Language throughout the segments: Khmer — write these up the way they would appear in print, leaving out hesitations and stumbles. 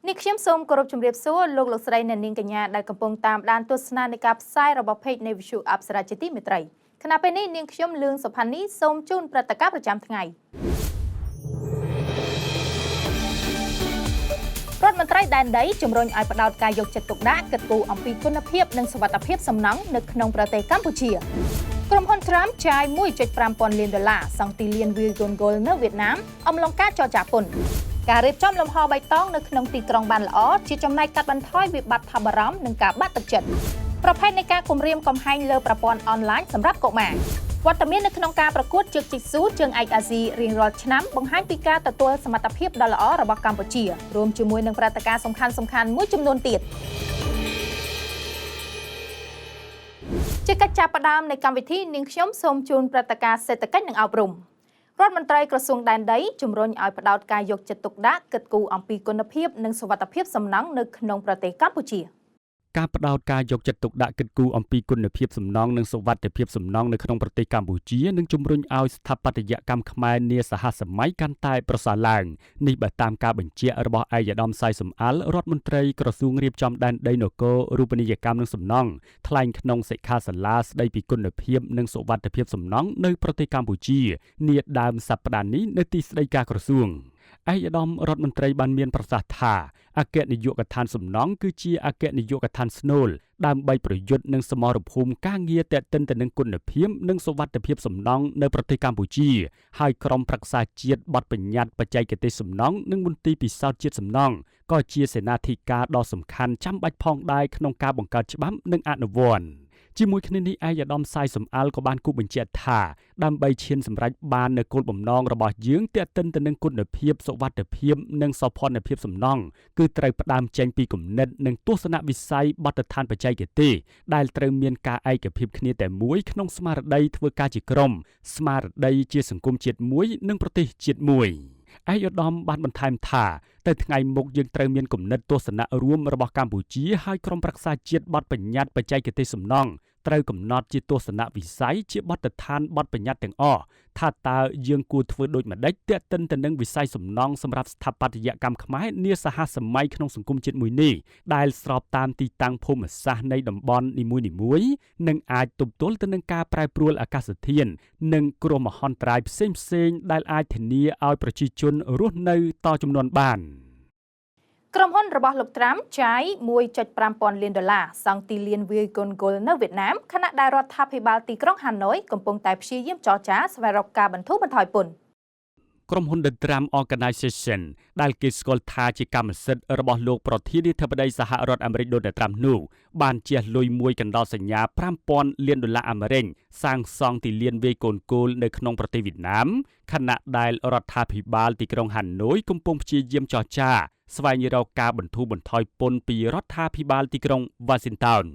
នេះខ្ញុំសូមគោរពជម្រាបសួរលោកស្រីអ្នកនាងកញ្ញាដែលកំពុងតាមដានទស្សនានៃការផ្សាយរបស់ Page នៃ Visual Apsara ជាទីមេត្រីខណៈពេលនេះនាងខ្ញុំលឿងសុផានីសូមជូនព្រឹត្តិការណ៍ប្រចាំថ្ងៃរដ្ឋមន្ត្រីដែនដីជំរុញឲ្យផ្ដោតការយកចិត្តទុកដាក់គិតគូរអំពីគុណភាពនិងសុវត្ថិភាពសំណង់នៅក្នុងប្រទេសកម្ពុជាក្រុមហ៊ុន Trump ចាយ $1.5 លានសង់ទីលានវាយកូនហ្គោលនៅវៀតណាមអំឡុងការចរចាពន្ធការរៀបចំលំហបៃតងនៅក្នុងទីក្រុងបានល្អជាចំណែកកាត់បន្ថយវិបត្តិថបរំនិងការបាក់ទឹកចិត្តប្រភេទនៃការគំរាមកំហែងលើប្រព័ន្ធអនឡាញសម្រាប់កុមារវត្តមាននៅក្នុងការប្រកួតជើងជីកស៊ូជើងឯកអាស៊ីរៀងរាល់ឆ្នាំបង្ហាញពីការទទួលសមត្ថភាពដ៏ល្អរបស់កម្ពុជារួមជាមួយនឹងព្រឹត្តិការណ៍សំខាន់ៗមួយចំនួនទៀតជាកិច្ចចាប់ផ្ដើមនៃកម្មវិធីនាងខ្ញុំសូមជូនព្រឹត្តិការណ៍សេដ្ឋកិច្ចនិងអប់រំរដ្ឋមន្ត្រីក្រសួងដែនដីជំរុញឲ្យផ្ដោតការយកចិត្តទុកដាក់គិតគូរអំពីគុណភាពនិងសុវត្ថិភាពសំណង់នៅក្នុងប្រទេសកម្ពុជាការផ្ដោតការយកចិត្តទុកដាក់គិតគូរអំពីគុណភាពសំណង់និងសុវត្ថិភាពសំណង់នៅក្នុងប្រទេសកម្ពុជានឹងជំរុញឲ្យស្ថាបត្យកម្មខ្មែរនាសហសម័យកាន់តែប្រសើរឡើងនេះបើតាមការបញ្ជាក់របស់ឯកឧត្តមសៃសំអាលរដ្ឋមន្ត្រីក្រសួងរៀបចំដែនដីនគររូបនីយកម្មនិងសំណង់ថ្លែងក្នុងសិក្ខាសាលាស្ដីពីគុណភាពនិងសុវត្ថិភាពសំណង់នៅប្រទេសកម្ពុជានាដើមសប្តាហ៍នេះនៅទីស្តីការក្រសួងឯកឧត្តមរដ្ឋមន្ត្រីបានមានប្រសាសន៍ថាអគ្គនាយកដ្ឋានសំណង់គឺជាអគ្គនាយកដ្ឋានស្នូលដើម្បីប្រយុទ្ធនឹងសមរភូមិការងារទាក់ទិនទៅនឹងគុណភាពនិងសុវត្ថិភាពសំណង់នៅប្រទេសកម្ពុជាហើយក្រុមប្រឹក្សាជាតិបទបញ្ញត្តិបច្ចេកទេសសំណង់និងមន្ទីរពិសោធន៍ជាតិសំណង់ក៏ជាសេនាធិការដ៏សំខាន់ចាំបាច់ផងដែរក្នុងការបង្កើតច្បាប់និងអនុវត្តជាមួយគ្នានេះឯកឧត្តមសៃសំអាលក៏បានគូបញ្ជាក់ថាដើម្បីឈានសម្រេចបាននូវគោលបំណងរបស់យើងទាក់ទិនទៅនឹងគុណភាពសុវត្ថិភាពនិងសោភ័ណភាពសំណង់គឺត្រូវផ្ដើមចេញពីគំនិតនិងទស្សនវិស័យបទដ្ឋានបច្ចេកទេសដែលត្រូវមានការឯកភាពគ្នាតែមួយក្នុងស្មារតីធ្វើការជាក្រុមស្មារតីជាសង្គមជាតិមួយនិងប្រទេសជាតិមួយឯកឧត្តមបានបន្ថែមថាទៅថ្ងៃមុខយើងត្រូវមានគំនិតទស្សនៈរួមរបស់កម្ពុជាហើយក្រុមប្រឹក្សាជាតិបទបញ្ញត្តិបច្ចេកទេសសំណង់ត្រូវកំណត់ជាទស្សនវិស័យជាបទដ្ឋានបទបញ្ញត្តិទាំងអស់ថាតើយើងគួរធ្វើដូចម្តេចទាក់ទិនទៅនឹងវិស័យសំណង់សម្រាប់ស្ថាបត្យកម្មខ្មែរនាសហសម័យក្នុងសង្គមជាតិមួយនេះដែលស្របតាមទីតាំងភូមិសាស្ត្រនៃតំបន់នីមួយៗនិងអាចទប់ទល់ទៅនឹងការប្រែប្រួលអាកាសធាតុនិងគ្រោះមហន្តរាយផ្សេងៗដែលអាចធានាឲ្យប្រជាជនរស់នៅតជំនាន់បានក្រុមហ៊ុនរបស់លោកត្រាំចាយ $1.5 លានសង់ទីលានវាយកូនហ្គោលនៅវៀតណាមខណៈដែលរដ្ឋាភិបាលទីក្រុងហាណូយកំពុងតែព្យាយាមចរចាស្វែងរកការបន្ធូរបន្ថយពន្ធក្រុមហ៊ុន The Trump Organization ដែលគេស្គាល់ថាជាកម្មសិទ្ធិរបស់លោកប្រធានាធិបតីសហរដ្ឋអាមេរិក Donald Trump នោះបានជះលុយមួយកណ្ដោសញ្ញា $5,000 លានអាមេរិកសាងសង់ទីលានវាយកូនហ្គោលនៅក្នុងប្រទេសវៀតណាមខណៈដែលរដ្ឋាភិបាលទីក្រុងហាណូយកំពុងព្យាយាមចរចាស្វែងរកការបន្ធូរបន្ថយពន្ធពីរដ្ឋាភិបាលទីក្រុង Washington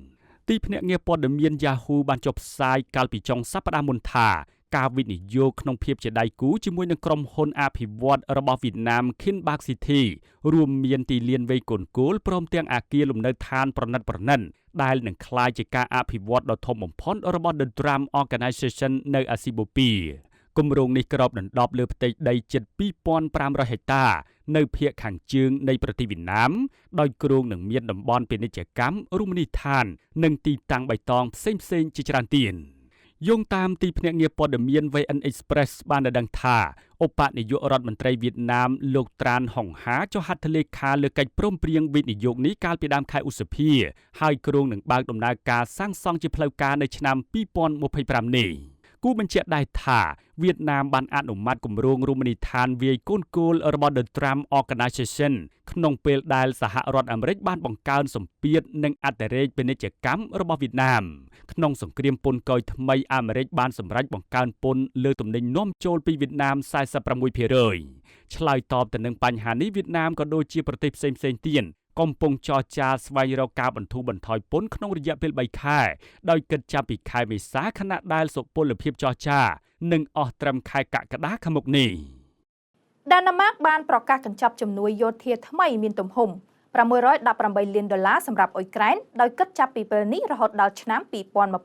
ទីភ្នាក់ងារព័ត៌មាន Yahoo បានចុះផ្សាយកាលពីចុងសប្តាហ៍មុនថាការវិនិយោគក្នុងភាពជាដៃគូជាមួយនឹងក្រុមហ៊ុនអភិវឌ្ឍន៍របស់វៀតណាម Kinback City រួមមានទីលានវាយកូនហ្គោលព្រមទាំងអគារលំនៅឋានប្រណិតដែលនឹងក្លាយជាការអភិវឌ្ឍន៍ដ៏ធំបំផុតរបស់ The Trump Organization នៅអាស៊ីបូព៌ាគម្រោងនេះគ្របដណ្ដប់លើផ្ទៃដីជិត 2,500 ហិកតានៅភាគខាងជើងនៃប្រទេសវៀតណាមដោយគ្រោងនឹងមានតំបន់ពាណិជ្ជកម្មរមណីយដ្ឋាននិងទីតាំងបៃតងផ្សេងៗជាច្រើនទៀតយោងតាមទីភ្នាក់ងារព័ត៌មាន VN Express បានដឹងថាឧបនាយករដ្ឋមន្ត្រីវៀតណាមលោកត្រានហុងហាចុះហត្ថលេខាលើកិច្ចព្រមព្រៀងវិនិយោគនេះកាលពីដើមខែឧសភាហើយគ្រោងនឹងបើកដំណើរការសាងសង់ជាផ្លូវការនៅឆ្នាំ2025នេះគូបញ្ជាក់ដែរថាវៀតណាមបានអនុម័តគម្រោងរមណីយដ្ឋានវាយកូនហ្គោលរបស់ The Trump Organization ក្នុងពេលដែលសហរដ្ឋអាមេរិកបានបង្កើនសម្ពាធនិងអធិរាជពាណិជ្ជកម្មរបស់វៀតណាមក្នុងសង្គ្រាមពន្ធកុយថ្មីអាមេរិកបានសម្រេចបង្កើនពន្ធលើទំនិញនាំចូលពីវៀតណាម 46% ឆ្លើយតបទៅនឹងបញ្ហានេះវៀតណាមក៏ដូចជាប្រទេសផ្សេងៗទៀតកំពុងចរចាស្វែងរកការបន្ធូរបន្ថយពន្ធក្នុងរយៈពេល3ខែដោយគិតចាប់ពីខែមេសាខណៈដែលសុពលភាពចរចានឹងអស់ត្រឹមខែកក្កដាខាងមុខនេះដាណាម៉ាកបានប្រកាសកញ្ចប់ជំនួយយោធាថ្មីមានទំហំ$618 លានសម្រាប់អ៊ុយក្រែនដោយគិតចាប់ពីពេលនេះរហូតដល់ឆ្នាំ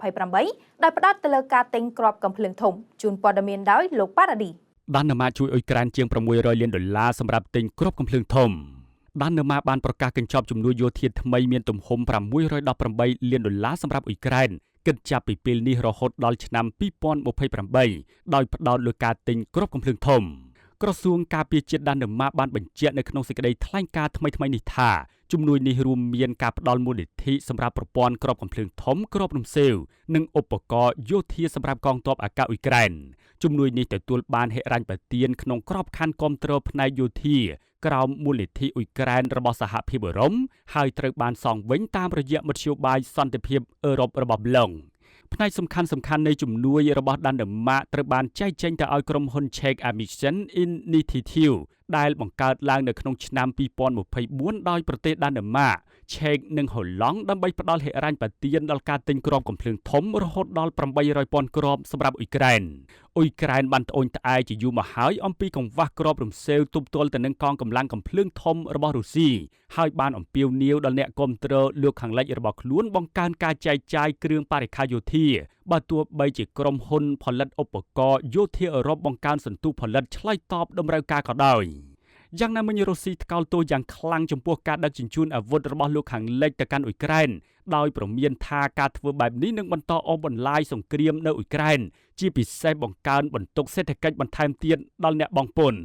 2028ដោយផ្ដោតទៅលើការទិញគ្រាប់កាំភ្លើងធំជូនព័ត៌មានដោយលោកប៉ារ៉ាឌីដាណាម៉ាកជួយអ៊ុយក្រែនជាង$600 លានសម្រាប់ទិញគ្រាប់កាំភ្លើងធំ ដានឺម៉ាបានប្រកាសកញ្ចប់ជំនួយយោធាថ្មីមានទំហំ$618 លានសម្រាប់អ៊ុយក្រែនគិតចាប់ពីពេលនេះរហូតដល់ឆ្នាំ2028ដោយផ្ដោតលើការទិញគ្រាប់កាំភ្លើងធំក្រសួងការពារជាតិដានឺម៉ាបានបញ្ជាក់នៅក្នុងសេចក្តីថ្លែងការណ៍ថ្មីៗនេះថាជំនួយនេះរួមមានការផ្ដល់មូលនិធិសម្រាប់ប្រព័ន្ធគ្រាប់កាំភ្លើងធំគ្រាប់រំសេវនិងឧបករណ៍យោធាសម្រាប់កងទ័ពអាកាសអ៊ុយក្រែនជំនួយនេះទទួលបានហិរញ្ញប្បទានក្នុងក្របខ័ណ្ឌគាំទ្រផ្នែកយោធាក្រោមមូលនិធិអ៊ុយក្រែនរបស់សហភាពអឺរ៉ុបហើយត្រូវបានសងវិញតាមរយៈមធ្យោបាយសន្តិភាពអឺរ៉ុបរបស់ឡុងផ្នែកសំខាន់នៃជំនួយរបស់ដានឺម៉ាត្រូវបានចែកចេញទៅឲ្យក្រុមហ៊ុន Czech Emission Initiative ដែលបង្កើតឡើងនៅក្នុងឆ្នាំ2024ដោយប្រទេសដានឺម៉ាឆេកនិងហូឡង់ដើម្បីផ្ដល់ហិរញ្ញប្បទានដល់ការទិញគ្រាប់កាំភ្លើងធំរហូតដល់800,000គ្រាប់សម្រាប់អ៊ុយក្រែនបានត្អូញត្អែជាយូរមកហើយអំពីកង្វះគ្រាប់រំសេវទប់ទល់ទៅនឹងកងកម្លាំងកាំភ្លើងធំរបស់រុស្ស៊ីហើយបានអំពាវនាវដល់អ្នកគាំទ្រលោកខាងលិចរបស់ខ្លួនបង្កើនការចែកចាយគ្រឿងបរិក្ខារយោធាបើទោះបីជាក្រុមហ៊ុនផលិតឧបករណ៍យោធាអឺរ៉ុបបង្កើនសន្ទុះផលិតឆ្លើយតបតម្រូវការក៏ដោយយ៉ាងណាមិញរុស្ស៊ីថ្កោលទោសយ៉ាងខ្លាំងចំពោះការដឹកជញ្ជូនអាវុធរបស់លោកខាងលិចទៅកាន់អ៊ុយក្រែនដោយប្រមានថាការធ្វើបែបនេះនឹងបន្តអូសបន្លាយសង្គ្រាមនៅអ៊ុយក្រែនជាពិសេសបង្កើនបន្ទុកសេដ្ឋកិច្ចបន្ថែមទៀតដល់អ្នកបង់ពន្ធ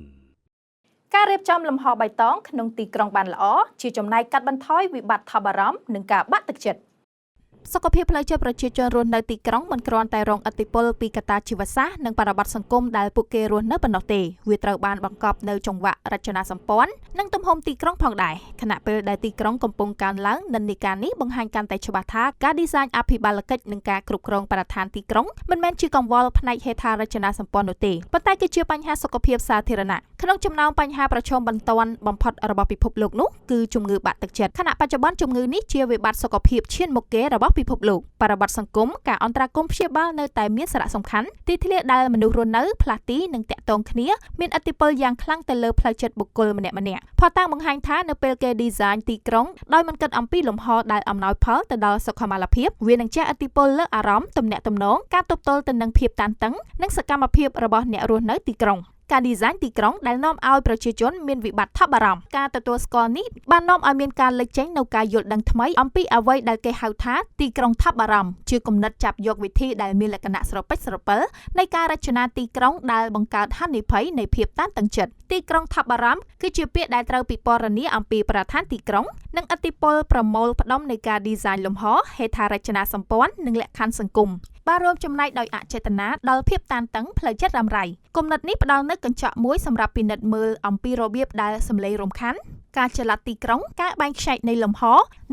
ការរៀបចំលំហបៃតងក្នុងទីក្រុងបានល្អជាចំណែកកាត់បន្ថយវិបត្តិថប់បារម្ភនិងការបាក់ទឹកចិត្តសុខភាពផ្លូវចិត្តប្រជាជនរស់នៅទីក្រុងមិនគ្រាន់តែរងឥទ្ធិពលពីកត្តាជីវសាស្ត្រនិងបរិបទសង្គមដែលពួកគេរស់នៅប៉ុណ្ណោះទេវាត្រូវបានបង្កប់នៅចង្វាក់រចនាសម្ព័ន្ធនិងទំហំទីក្រុងផងដែរខណៈពេលដែលទីក្រុងកំពុងកើនឡើងនិន្នាការនេះបង្ហាញកាន់តែច្បាស់ថាការ design អភិបាលកិច្ចនិងការគ្រប់គ្រងបរិស្ថានទីក្រុងមិនមែនជាកង្វល់ផ្នែកហេដ្ឋារចនាសម្ព័ន្ធនោះទេប៉ុន្តែគឺជាបញ្ហាសុខភាពសាធារណៈក្នុងចំណោមបញ្ហាប្រឈមបន្ទាន់បំផុតរបស់ពិភពលោកនោះគឺជំងឺបាក់ទឹកចិត្តខណៈបច្ចុប្បន្នជំងឺនេះជាវិបត្តិសុខភាពឈានមុខគេរបស់ពិភពលោកបរិបទសង្គមការអន្តរាគមន៍ព្យាបាលនៅតែមានសារៈសំខាន់ទីធ្លាដែលមនុស្សរស់នៅផ្លាស់ទីនិងតាក់ទងគ្នាមានឥទ្ធិពលយ៉ាងខ្លាំងទៅលើផ្លូវចិត្តបុគ្គលម្នាក់ៗផតតាំងបង្ហាញថានៅពេលគេ design ទីក្រុងដោយមិនគិតអំពីលំហដែលអំណោយផលទៅដល់សុខុមាលភាពវានឹងជះឥទ្ធិពលលើអារម្មណ៍ទំនាក់ទំនងការទប់ទល់ទៅនឹងភាពតានតឹងនិងសកម្មភាពរបស់អ្នករស់នៅទីក្រុងការ design ទីក្រុងដែលនាំឲ្យប្រជាជនមានវិបត្តិថប់បារម្ភការទទួលស្គាល់នេះបាននាំឲ្យមានការលេចចេញនូវការយល់ដឹងថ្មីអំពីអ្វីដែលគេហៅថាទីក្រុងថប់បារម្ភជាគំនិតចាប់យកវិធីដែលមានលក្ខណៈស្រពេចស្រពិលនៃការរចនាទីក្រុងដែលបង្កើតហានិភ័យនៃភាពតានតឹងចិត្តទីក្រុងថប់បារម្ភគឺជាពាក្យដែលត្រូវពិពណ៌នាអំពីប្រធានទីក្រុងនិងឥទ្ធិពលប្រមូលផ្ដុំនៃការ design លំហហេដ្ឋារចនាសម្ព័ន្ធនិងលក្ខខណ្ឌសង្គមបានរួមចំណែកដោយអចេតនាដល់ភាពតានតឹងផ្លូវចិត្តរ៉ាំរ៉ៃគំនិតនេះផ្ដល់នូវកញ្ចក់មួយសម្រាប់ពិនិត្យមើលអំពីរបៀបដែលសម្លេងរំខានការចល័តទីក្រុងការបែងចែកនៃលំហ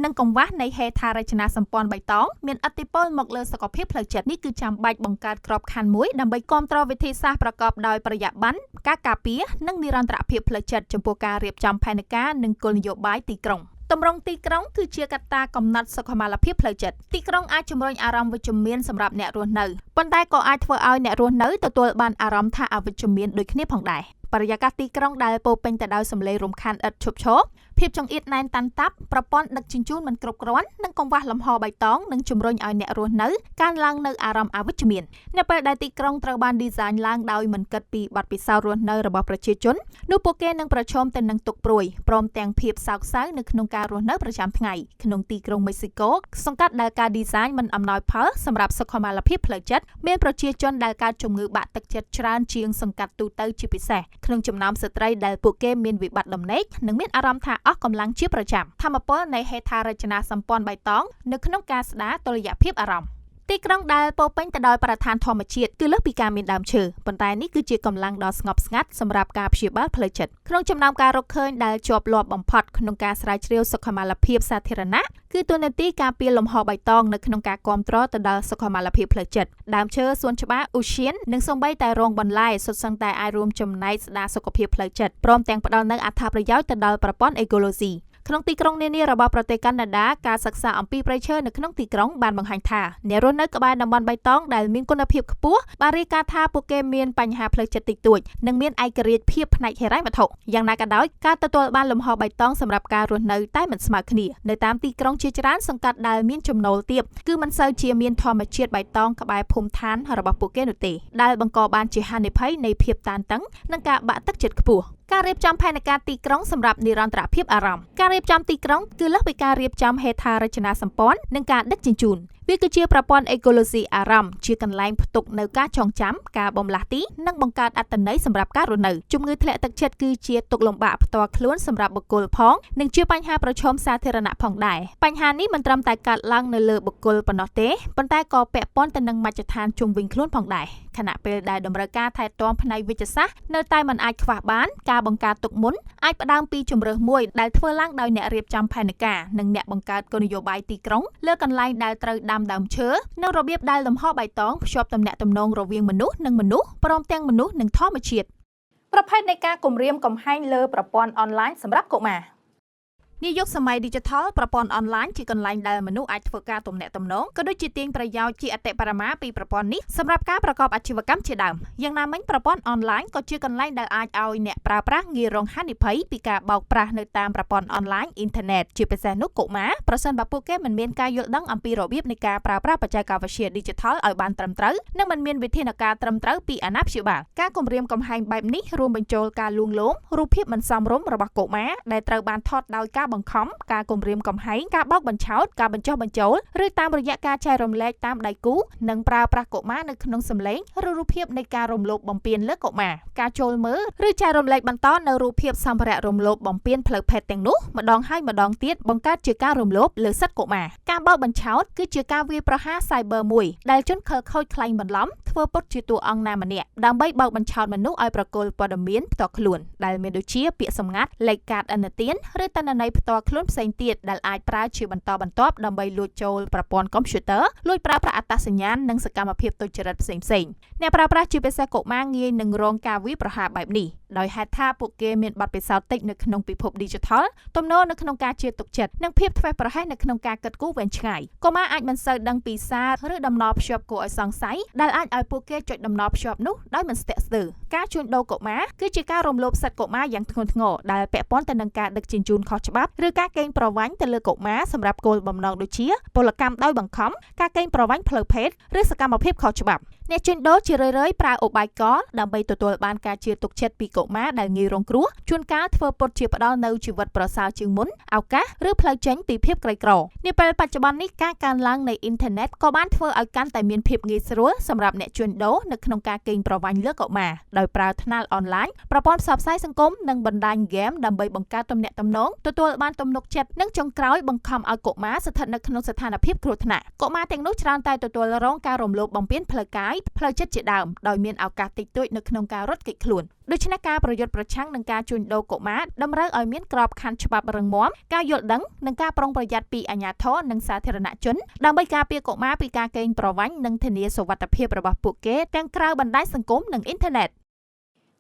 និងកង្វះនៃហេដ្ឋារចនាសម្ព័ន្ធបៃតងមានឥទ្ធិពលមកលើសុខភាពផ្លូវចិត្តនេះគឺចាំបាច់បង្កើតក្របខ័ណ្ឌមួយដើម្បីគាំទ្រវិធីសាស្ត្រប្រកបដោយប្រយាប័ន្នការការពារនិងនិរន្តរភាពផ្លូវចិត្តចំពោះការរៀបចំផែនការនិងគោលនយោបាយទីក្រុងតម្រង់ទីក្រុងគឺជាកត្តាកំណត់សុខុមាលភាពផ្លូវចិត្តទីក្រុងអាចជំរុញអារម្មណ៍វិជ្ជមានសម្រាប់អ្នករស់នៅប៉ុន្តែក៏អាចធ្វើឲ្យអ្នករស់នៅទទួលបានអារម្មណ៍ថាអវិជ្ជមានដូចគ្នាផងដែរបរិយាកាសទីក្រុងដែលពោរពេញទៅដោយសម្លេងរំខានឥតឈប់ឈរភាពចង្អៀតណែនតាន់តាប់ប្រព័ន្ធដឹកជញ្ជូនមិនគ្រប់គ្រាន់និងកង្វះលំហបៃតងនឹងជំរុញឲ្យអ្នករស់នៅកើនឡើងនៅអារម្មណ៍អវិជ្ជមាននៅពេលដែលទីក្រុងត្រូវបាន design ឡើងដោយមិនគិតពីបទពិសោធន៍រស់នៅរបស់ប្រជាជននោះពួកគេនឹងប្រឈមទៅនឹងទុក្ខព្រួយព្រមទាំងភាពសោកសៅនៅក្នុងការរស់នៅប្រចាំថ្ងៃក្នុងទីក្រុងមេស៊ីកូសង្កាត់ដែលការ design មិនអំណោយផលសម្រាប់សុខុមាលភាពផ្លូវចិត្តមានប្រជាជនដែលកើតជំងឺបាក់ទឹកចិត្តច្រើនជាងសង្កាត់ទូទៅជាពិសេសក្នុងចំណោមស្ត្រីដែលពួកគេមានវិបត្តិដំណេកនិងមានអារម្មណ៍ថាអស់កម្លាំងជាប្រចាំថាមពលនៃហេដ្ឋារចនាសម្ព័ន្ធបៃតងនៅក្នុងការស្ដារតុល្យភាពអារម្មណ៍ទីក្រុងដែលពោរពេញទៅដោយបរិស្ថានធម្មជាតិគឺលើសពីការមានដើមឈើប៉ុន្តែនេះគឺជាកម្លាំងដ៏ស្ងប់ស្ងាត់សម្រាប់ការព្យាបាលផ្លូវចិត្តក្នុងចំណោមការរកឃើញដែលជាប់លាប់បំផុតក្នុងការស្រាវជ្រាវសុខុមាលភាពសាធារណៈគឺតួនាទីការពារលំហបៃតងនៅក្នុងការគាំទ្រទៅដល់សុខុមាលភាពផ្លូវចិត្តដើមឈើសួនច្បារឧស្សាហ៍និងសូម្បីតែរោងបន្លែសុទ្ធសឹងតែអាចរួមចំណែកស្ដារសុខភាពផ្លូវចិត្តព្រមទាំងផ្ដល់នូវអត្ថប្រយោជន៍ទៅដល់ប្រព័ន្ធអេកូឡូស៊ីក្នុងទីក្រុងនានារបស់ប្រទេសកាណាដាការសិក្សាអំពីព្រៃឈើនៅក្នុងទីក្រុងបានបង្ហាញថាអ្នករស់នៅក្បែរតំបន់បៃតងដែលមានគុណភាពខ្ពស់បានរាយការណ៍ថាពួកគេមានបញ្ហាផ្លូវចិត្តតិចតួចនិងមានឯករាជ្យភាពផ្នែកហិរញ្ញវត្ថុយ៉ាងណាក៏ដោយការទទួលបានលំហបៃតងសម្រាប់ការរស់នៅតែមិនស្មើគ្នានៅតាមទីក្រុងជាច្រើនសង្កាត់ដែលមានចំណូលទាបគឺមិនសូវជាមានធម្មជាតិបៃតងក្បែរភូមិឋានរបស់ពួកគេនោះទេដែលបង្កបានជាហានិភ័យនៃភាពតានតឹងនិងការបាក់ទឹកចិត្តខ្ពស់ ការរៀបចំផែនការទីក្រុងសម្រាប់និរន្តរភាពអារម្មណ៍ការរៀបចំទីក្រុងគឺលើសពីការរៀបចំហេដ្ឋារចនាសម្ព័ន្ធនិងការដឹកជញ្ជូនវាគឺជាប្រព័ន្ធអេកូឡូស៊ីអារម្មណ៍ជាកន្លែងផ្ទុកនៅការចងចាំការបំលាស់ទីនិងបង្កើតអត្ថន័យសម្រាប់ការរស់នៅជំងឺធ្លាក់ទឹកចិត្តគឺជាទុក្ខលំបាកផ្ទាល់ខ្លួនសម្រាប់បុគ្គលផងនិងជាបញ្ហាប្រឈមសាធារណៈផងដែរបញ្ហានេះមិនត្រឹមតែកើតឡើងនៅលើបុគ្គលប៉ុណ្ណោះទេប៉ុន្តែក៏ពាក់ព័ន្ធទៅនឹងមជ្ឈដ្ឋានជុំវិញខ្លួនផងដែរខណៈពេលដែលតម្រូវការថែទាំផ្នែកវិទ្យាសាស្ត្រនៅតែមិនអាចខ្វះបានការបង្ការទុកមុនអាចផ្ដើមពីជំរើសមួយដែលធ្វើឡើងដោយអ្នករៀបចំផែនការនិងអ្នកបង្កើតគោលនយោបាយទីក្រុងលើកន្លែងដែលត្រូវដាំដើមឈើនិងរបៀបដែលលំហបៃតងភ្ជាប់ទំនាក់ទំនងរវាងមនុស្សនិងមនុស្សព្រមទាំងមនុស្សនិងធម្មជាតិប្រភេទនៃការគំរាមកំហែងលើប្រព័ន្ធអនឡាញសម្រាប់កុមារនាយកសម័យ Digital ប្រព័ន្ធអនឡាញជាកន្លែងដែលមនុស្សអាចធ្វើការទំនាក់ទំនងក៏ដូចជាទាញប្រយោជន៍ជាអតិបរមាពីប្រព័ន្ធនេះសម្រាប់ការប្រកបអាជីវកម្មជាដើមយ៉ាងណាមិញប្រព័ន្ធអនឡាញក៏ជាកន្លែងដែលអាចឲ្យអ្នកប្រើប្រាស់ងាយរងហានិភ័យពីការបោកប្រាស់នៅតាមប្រព័ន្ធអនឡាញអ៊ីនធឺណិតជាពិសេសនោះកុមារប្រសិនបើពួកគេមិនមានការយល់ដឹងអំពីរបៀបនៃការប្រើប្រាស់បច្ចេកវិទ្យា Digital ឲ្យបានត្រឹមត្រូវនិងមិនមានវិធានការត្រឹមត្រូវពីអាណាព្យាបាលការគំរាមកំហែងបែបនេះរួមបញ្ចូលការលួងលោមរូបភាពមិនសមរម្យរបស់កុមារដែលត្រូវបានថតដោយការបង្ខំការគំរាមកំហែងការបោកបញ្ឆោតការបញ្ចុះបញ្ចូលឬតាមរយៈការចែករំលែកតាមដៃគូនិងប្រើប្រាស់កុមារនៅក្នុងសម្លេងឬរូបភាពនៃការរំលោភបំពានលើកុមារការចូលមើលឬចែករំលែកបន្តនៅរូបភាពសម្ភារៈរំលោភបំពានផ្លូវភេទទាំងនោះម្ដងហើយម្ដងទៀតបង្កើតជាការរំលោភលើសិទ្ធិកុមារការបោកបញ្ឆោតគឺជាការវាយប្រហារ Cyber មួយដែលជនខិលខូចក្លែងបន្លំធ្វើពុតជាតួអង្គណាម្នាក់ដើម្បីបោកបញ្ឆោតមនុស្សឲ្យប្រកល់ព័ត៌មានផ្ទាល់ខ្លួនដែលមានដូចជាពាក្យសម្ងាត់លេខកាតឥណទានឬទិន្នន័យផ្ទាល់ខ្លួនផ្សេងទៀតដែលអាចប្រើជាបន្តបន្ទាប់ដើម្បីលួចចូលប្រព័ន្ធកុំព្យូទ័រលួចប្រើប្រាស់អត្តសញ្ញាណនិងសកម្មភាពទុច្ចរិតផ្សេងៗអ្នកប្រើប្រាស់ជាពិសេសកុមារងាយនឹងរងការវាយប្រហារបែបនេះដោយហេតុថាពួកគេមានបទពិសោធន៍តិចនៅក្នុងពិភព Digital ទំនោរនៅក្នុងការជឿទុកចិត្តនិងភាពធ្វេសប្រហែសនៅក្នុងការគិតគូរវែងឆ្ងាយកុមារអាចមិនសូវដឹងពីសារឬតំណភ្ជាប់គួរឲ្យសង្ស័យដែលអាចឲ្យពួកគេចុចតំណភ្ជាប់នោះដោយមិនស្ទាក់ស្ទើរការជួញដូរកុមារគឺជាការរំលោភសិទ្ធិកុមារយ៉ាងធ្ងន់ធ្ងរដែលពាក់ព័ន្ធទៅនឹងការដឹកជញ្ជូនខុសច្បាប់ឬការកេងប្រវ័ញ្ចទៅលើកុមារសម្រាប់គោលបំណងដូចជាពលកម្មដោយបង្ខំការកេងប្រវ័ញ្ចផ្លូវភេទឬសកម្មភាពខុសច្បាប់អ្នកជួញដូរជារឿយៗប្រើឧបាយកលដើម្បីទទួលបានការជឿទុកចិត្តពីកុមារដែលងាយរងគ្រោះជួនកាលធ្វើពុតជាផ្ដល់នូវជីវិតប្រសើរជាងមុនឱកាសឬផ្លូវចេញពីភាពក្រីក្រនាពេលបច្ចុប្បន្ននេះការកើនឡើងនៃអ៊ីនធឺណិតក៏បានធ្វើឲ្យកាន់តែមានភាពងាយស្រួលសម្រាប់អ្នកជួញដូរនៅក្នុងការកេងប្រវ័ញ្ចលើកុមារដោយប្រើថ្នាលអនឡាញប្រព័ន្ធផ្សព្វផ្សាយសង្គមនិងបណ្ដាញហ្គេមដើម្បីបង្កើតទំនាក់ទំនងទទួលបានទំនុកចិត្តនិងចុងក្រោយបង្ខំឲ្យកុមារស្ថិតនៅក្នុងស្ថានភាពគ្រោះថ្នាក់កុមារទាំងនោះច្រើនតែទទួលរងការរំលោភបំពានផ្លូវកាយផ្លូវចិត្តជាដើមដោយមានឱកាសតិចតួចនៅក្នុងការរត់គេចខ្លួនដូច្នេះការប្រយុទ្ធប្រឆាំងនឹងការជួញដូរកុមារតម្រូវឲ្យមានក្របខ័ណ្ឌច្បាប់រឹងមាំការយល់ដឹងនិងការប្រុងប្រយ័ត្នពីអាជ្ញាធរនិងសាធារណជនដើម្បីការពារកុមារពីការកេងប្រវ័ញ្ចនិងធានាសុវត្ថិភាពរបស់ពួកគេទាំងក្រៅបណ្ដាញសង្គមនិងអ៊ីនធឺណិត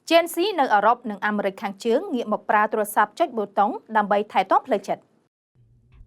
Gen Z នៅអឺរ៉ុបនិងអាមេរិកខាងជើងងាកមកប្រើទូរស័ព្ទចុចប៊ូតុងដើម្បីថែទាំផ្លូវចិត្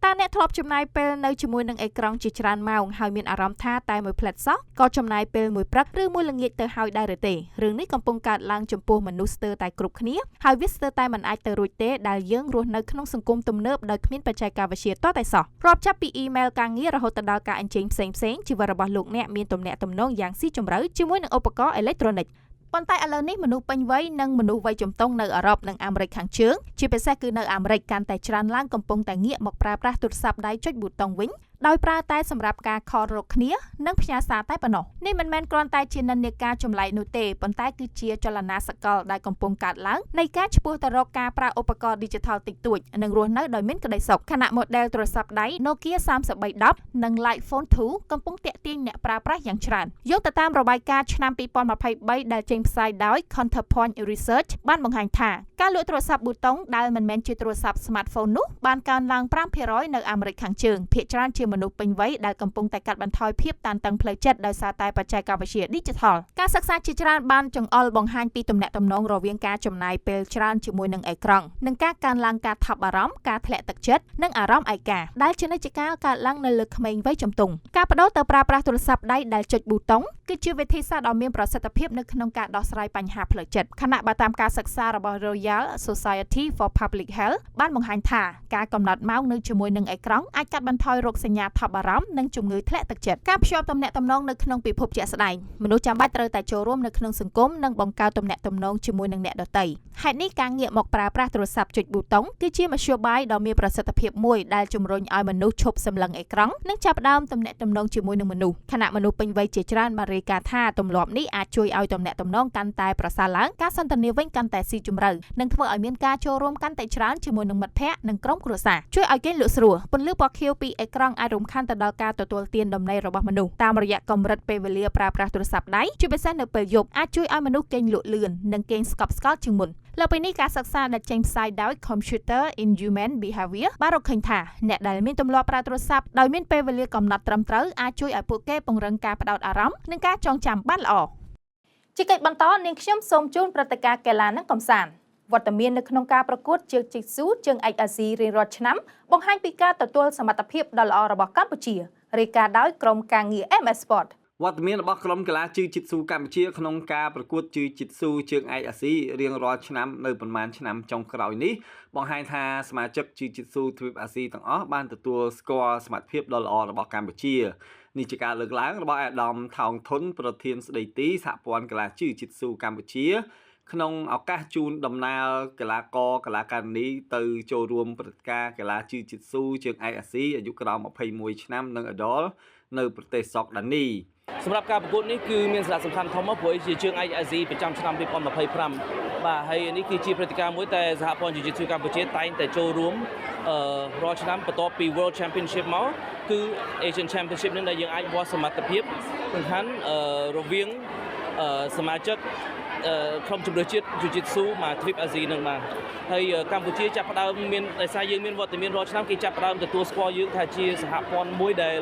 តតើអ្នកធ្លាប់ចំណាយពេលនៅជាមួយនឹងអេក្រង់ជាច្រើនម៉ោងហើយមានអារម្មណ៍ថាតែមួយផ្លែតសោះក៏ចំណាយពេលមួយព្រឹកឬមួយល្ងាចទៅហើយដែរឬទេរឿងនេះកំពុងកើតឡើងចំពោះមនុស្សស្ទើរតែគ្រប់គ្នាហើយវាស្ទើរតែមិនអាចទៅរួចទេដែលយើងរស់នៅក្នុងសង្គមទំនើបដោយគ្មានបច្ចេកវិទ្យាទាល់តែសោះរាប់ចាប់ពីអ៊ីមែលការងាររហូតដល់ការអញ្ជើញផ្សេងៗជីវិតរបស់លោកអ្នកមានទំនាក់ទំនងយ៉ាងស៊ីជម្រៅជាមួយនឹងឧបករណ៍អេឡិចត្រូនិកប៉ុន្តែឥឡូវនេះមនុស្សពេញវ័យនិងមនុស្សវ័យជំទង់នៅអឺរ៉ុបនិងអាមេរិកខាងជើងជាពិសេសគឺនៅអាមេរិកកាន់តែច្រើនឡើងកំពុងតែងាកមកប្រើប្រាស់ទូរស័ព្ទដៃចុចប៊ូតុងវិញដោយប្រើតែសម្រាប់ការខលរកគ្នានិងផ្ញើសារតែប៉ុណ្ណោះនេះមិនមែនគ្រាន់តែជានិន្នាការចម្លែកនោះទេប៉ុន្តែគឺជាចលនាសកលដែលកំពុងកើតឡើងនៃការឆ្ពោះទៅរកការប្រើឧបករណ៍ Digital តិចតួចនិងរស់នៅដោយមានក្តីសុខខណៈ model ទូរស័ព្ទដៃ Nokia 3310 និង Light Phone 2 កំពុងទាក់ទាញអ្នកប្រើប្រាស់យ៉ាងច្រើនយោងទៅតាមរបាយការណ៍ឆ្នាំ2023ដែលចេញផ្សាយដោយ Counterpoint Research បានបង្ហាញថាការលក់ទូរស័ព្ទប៊ូតុងដែលមិនមែនជាទូរស័ព្ទ Smartphone នោះបានកើនឡើង 5% នៅអាមេរិកខាងជើងភាគច្រើនជាមនុស្សពេញវ័យដែលកំពុងតែកាត់បន្ថយភាពតានតឹងផ្លូវចិត្តដោយសារតែបច្ចេកវិទ្យា Digital ការសិក្សាជាច្រើនបានចង្អុលបង្ហាញពីទំនាក់ទំនងរវាងការចំណាយពេលច្រើនជាមួយនឹងអេក្រង់និងការកើនឡើងការថប់បារម្ភការធ្លាក់ទឹកចិត្តនិងអារម្មណ៍ឯកាដែលជានិច្ចកាលកើតឡើងនៅលើក្មេងវ័យជំទង់ការបដូរទៅប្រើប្រាស់ទូរស័ព្ទដៃដែលចុចប៊ូតុងគឺជាវិធីសាស្ត្រដ៏មានប្រសិទ្ធភាពនៅក្នុងការដោះស្រាយបញ្ហាផ្លូវចិត្តខណៈបើតាមការសិក្សារបស់ Royal Society for Public Health បានបង្ហាញថាការកំណត់ម៉ោងនៅជាមួយនឹងអេក្រង់អាចកាត់បន្ថយរោគសញ្ញា ញ្ញាថប់បារម្ភនិងជំងឺធ្លាក់ទឹកចិត្តការភ្ជាប់ទំនាក់ទំនងនៅក្នុងពិភពជាក់ស្ដែងមនុស្សចាំបាច់ត្រូវតែចូលរួមនៅក្នុងសង្គមនិងបង្កើតទំនាក់ទំនងជាមួយនឹងអ្នកដទៃហេតុនេះការងាកមកប្រើប្រាស់ទូរស័ព្ទចុចប៊ូតុងគឺជាមធ្យោបាយដ៏មានប្រសិទ្ធភាពមួយដែលជំរុញឲ្យមនុស្សឈប់សម្លឹងអេក្រង់និងចាប់ផ្ដើមទំនាក់ទំនងជាមួយនឹងមនុស្សខណៈមនុស្សពេញវ័យជាច្រើនបានរាយការណ៍ថាទម្លាប់នេះអាចជួយឲ្យទំនាក់ទំនងកាន់តែប្រសើរឡើងការសន្ទនាវិញកាន់តែស៊ីជម្រៅនិងធ្វើឲ្យមានការចូលរួមកាន់តែច្រើនជាមួយនឹងមិត្តភ័ក្តិនិងក្រុមគ្រួសារជួយឲ្យគេងលក់ស្រួលពន្លឺពណ៌ខៀវពីអេក្រង់អាចរំខានទៅដល់ការទទួលទានដំណេករបស់មនុស្សតាមរយៈកម្រិតពេលវេលាប្រើប្រាស់ទូរស័ព្ទដៃជាពិសេសនៅពេលយប់អាចជួយឲ្យមនុស្សគេងលក់លឿននិងគេងស្កប់ស្កល់ជាងមុនលើពីនេះការសិក្សាដែលចេញផ្សាយដោយ Computer in Human Behavior បានរកឃើញថាអ្នកដែលមានទម្លាប់ប្រើទូរស័ព្ទដោយមានពេលវេលាកំណត់ត្រឹមត្រូវអាចជួយឲ្យពួកគេពង្រឹងការផ្ដោតអារម្មណ៍និងការចងចាំបានល្អជាកិច្ចបន្តនាងខ្ញុំសូមជូនព្រឹត្តិការណ៍កីឡានិងកម្សាន្តវត្តមាននៅក្នុងការប្រកួតជើងជីកស៊ូជើងឯកអាស៊ីរៀងរាល់ឆ្នាំបង្ហាញពីការទទួលសមត្ថភាពដ៏ល្អរបស់កម្ពុជារាយការណ៍ដោយក្រុមការងារ MS Sportវត្តមានរបស់ក្រុមកីឡាជើងជីកស៊ូកម្ពុជាក្នុងការប្រកួតជើងជីកស៊ូជើងឯកអាស៊ីរៀងរាល់ឆ្នាំនៅប្រមាណឆ្នាំចុងក្រោយនេះបង្ហាញថាសមាជិកជើងជីកស៊ូទ្វីបអាស៊ីទាំងអស់បានទទួលស្គាល់សមត្ថភាពដ៏ល្អរបស់កម្ពុជានេះជាការលើកឡើងរបស់អាដាមថោងធុនប្រធានស្ដីទីសហព័ន្ធកីឡាជើងជីកស៊ូកម្ពុជាក្នុងឱកាសជូនដំណើរកីឡាករកីឡាការិនីទៅចូលរួមព្រឹត្តិការណ៍កីឡាជើងជីកស៊ូជើងឯកអាស៊ីអាយុក្រោម21ឆ្នាំនិងអដលនៅប្រទេសសុកដានីសម្រាប់ការប្រកួតនេះគឺមានសារៈសំខាន់ធំមកព្រោះជាជើងឯកអាស៊ីប្រចាំឆ្នាំ2025បាទហើយនេះគឺជាព្រឹត្តិការណ៍មួយតែសហព័ន្ធ Jiu-Jitsu កម្ពុជាតែងតែចូលរួមរាល់ឆ្នាំបន្ទាប់ពី World Championship មកគឺ Asian Championship នឹងដែលយើងអាចវាស់សមត្ថភាពសំខាន់រវាងសមាជិកក្រុមជម្រើសជាតិ Jiu-Jitsu មកទ្វីបអាស៊ីនឹងបានហើយកម្ពុជាចាប់ផ្ដើមមានដោយសារយើងមានវត្តមានរាល់ឆ្នាំគេចាប់ផ្ដើមទទួលស្គាល់យើងថាជាសហព័ន្ធមួយដែល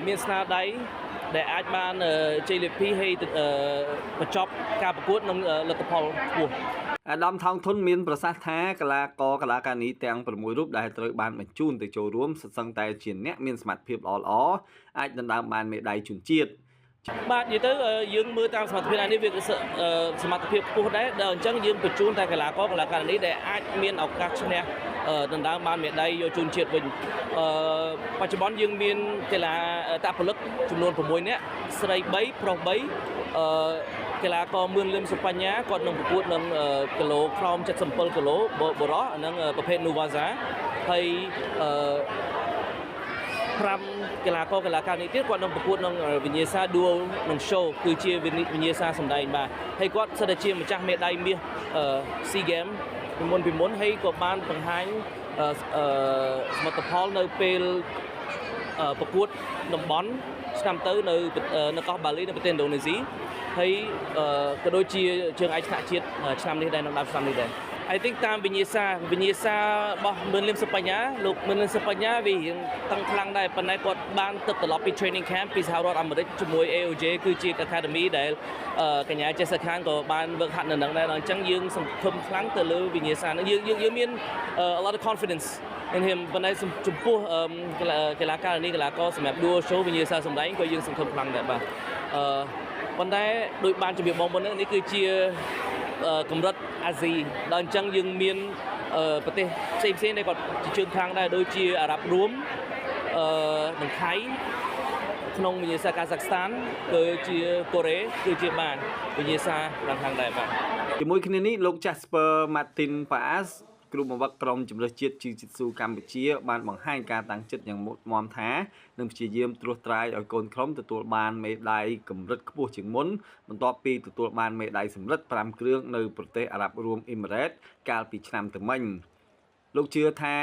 មានស្នាដៃដែលអាចបានជ័យលាភីហើយបញ្ចប់ការប្រកួតនឹងលទ្ធផលខ្ពស់អាដាមថោងធុនមានប្រសាសន៍ថាកីឡាករកីឡាការិនីទាំង6រូបដែលត្រូវបានបញ្ជូនទៅចូលរួមសុទ្ធសឹងតែជាអ្នកមានសមត្ថភាពល្អៗអាចដណ្ដើមបានមេដាយជូនជាតិបាទនិយាយទៅយើងមើលតាមសមត្ថភាពនេះវាសមត្ថភាពខ្ពស់ដែរដល់អញ្ចឹងយើងបញ្ជូនតែកីឡាករកីឡាការិនីដែលអាចមានឱកាសឈ្នះដណ្ដើមបានមេដាយយកជូនជាតិវិញបច្ចុប្បន្នយើងមានកីឡាតាពលិកចំនួន6នាក់ស្រី3ប្រុស3កីឡាករមឿនលឹមសុបញ្ញាគាត់នឹងប្រកួតនឹងគីឡូក្រោម77គីឡូបុរសនឹងប្រភេទ Nuwaza ហើយ5កីឡាករកីឡាការិនីទៀតគាត់នឹងប្រកួតនឹងវិញ្ញាសា Dual នឹង Show គឺជាវិញ្ញាសាសម្ដែងបាទហើយគាត់សិតតែជាម្ចាស់មេដាយមាស SEA Games ពីមុនហើយក៏បានបង្ហាញសមិទ្ធផលនៅពេលប្រកួតតំបន់ឆ្នាំទៅនៅកោះបាលីនៅប្រទេសឥណ្ឌូនេស៊ីហើយក៏ដូចជាជើងឯកថ្នាក់ជាតិឆ្នាំនេះដែរនៅដើមឆ្នាំនេះដែរI think តាមវិញ្ញាសារបស់មឿនលឹមសុបញ្ញាលោកមឿនលឹមសុបញ្ញាវារៀងតឹងខ្លាំងដែរប៉ុន្តែគាត់បានទឹកត្រឡប់ពី training camp ពីសហរដ្ឋអាមេរិកជាមួយ AOJ គឺជា academy ដែលកញ្ញា Jessica Khan ក៏បានវឹកហាត់នៅនឹងដែរអញ្ចឹងយើងសង្ឃឹមខ្លាំងទៅលើវិញ្ញាសានឹងយើងមាន a lot of confidence in him ប៉ុន្តែចំពោះកីឡាការិនីកីឡាករសម្រាប់ dual show វិញ្ញាសាសម្ដែងក៏យើងសង្ឃឹមខ្លាំងដែរបាទប៉ុន្តែដោយបានជំរាបបងប្អូននេះគឺជាកម្រិតអាស៊ីដល់អញ្ចឹងយើងមានប្រទេសផ្សេងៗដែលគាត់ជាជើងខាងដែរដូចជាអារ៉ាប់រួមនិងថៃក្នុងវិញ្ញាសាកាហ្សាក់ស្ថានគឺជាកូរ៉េគឺជាបានវិញ្ញាសាខាងដែរបាទជាមួយគ្នានេះលោក Jasper Martin Paas គ្រូបង្វឹកក្រុមជម្រើសជាតិជីជីស៊ូកម្ពុជាបានបង្ហាញការតាំងចិត្តយ៉ាងមុតមមថានឹងព្យាយាមត្រួសត្រាយឲ្យកូនក្រុមទទួលបានមេដាយកម្រិតខ្ពស់ជាងមុនបន្ទាប់ពីទទួលបានមេដាយសម្រិត5គ្រឿងនៅប្រទេសអារ៉ាប់រួមអ៊ីម៉ារ៉េតកាលពីឆ្នាំទៅមិញលោកជឿថា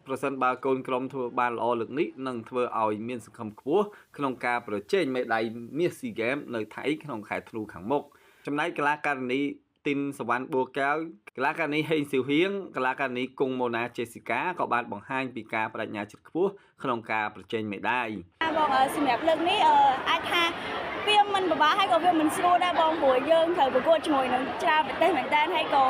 ប្រសិនបើកូនក្រុមធ្វើបានល្អលើកនេះនឹងធ្វើឲ្យមានសង្ឃឹមខ្ពស់ក្នុងការប្រជែងមេដាយមាស SEA Games នៅថៃក្នុងខែធ្នូខាងមុខចំណែកកីឡាការិនីទីនសវណ្ណបួរកែវកីឡាការិនីហេងស៊ីវហៀងកីឡាការិនីគង់ម៉ូណាជេស៊ីកាក៏បានបង្ហាញពីការបដិញ្ញាចិត្តខ្ពស់ក្នុងការប្រជែងមេដាយបងសម្រាប់លើកនេះអាចថាវាមិនពិបាកហើយក៏វាមិនស្រួលដែរបងព្រោះយើងត្រូវប្រកួតជាមួយនឹងច្រើនប្រទេសមែនតើហើយក៏